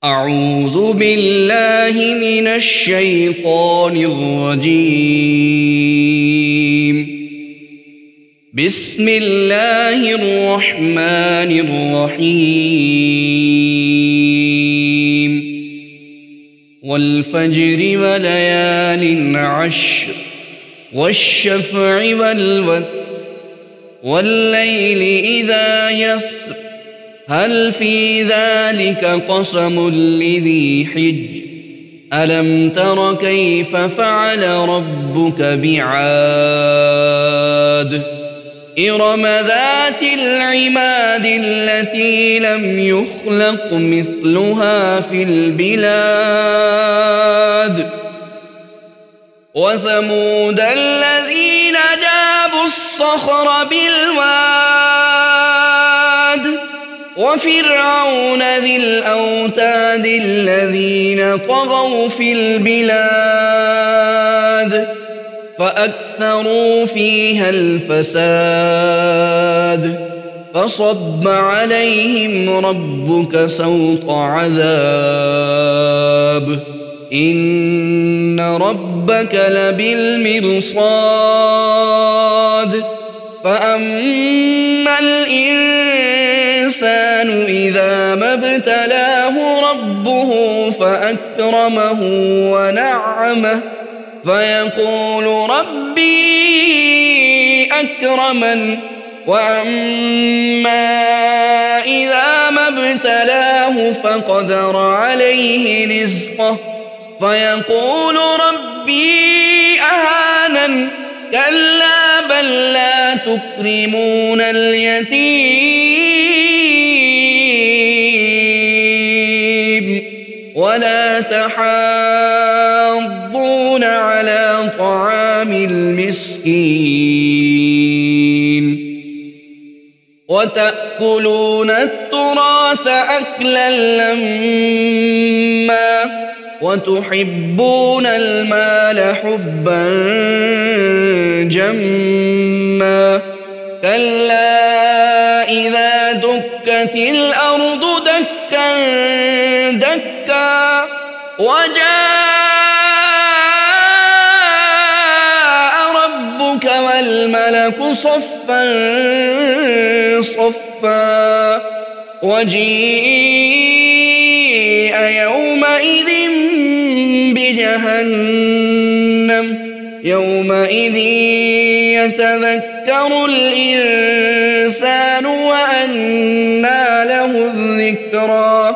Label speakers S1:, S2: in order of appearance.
S1: أعوذ بالله من الشيطان الرجيم. بسم الله الرحمن الرحيم. والفجر وليال عشر والشفع والوتر والليل إذا يسر هل في ذلك قسم لذي حجر ألم تر كيف فعل ربك بعاد إرم ذات العماد التي لم يخلق مثلها في البلاد وثمود الذين جابوا الصخر بالواد وفرعون ذي الأوتاد الذين طغوا في البلاد فأكثروا فيها الفساد فصب عليهم ربك سوط عذاب إن ربك لبالمرصاد فأما الإنسان إذا ما ابتلاه ربه فأكرمه ونعمه فيقول ربي أكرمن وأما إذا ما ابتلاه فقدر عليه رزقه فيقول ربي أهانن كلا بل لا تكرمون اليتيم ولا تحاضون على طعام المسكين وتأكلون التراث أكلا لما وتحبون المال حبا جما كلا إذا دكت الأرض دكا دكا وجاء ربك والملك صفا صفا وجيء يومئذ بجهنم يومئذ يتذكر الإنسان وأنى له الذكرى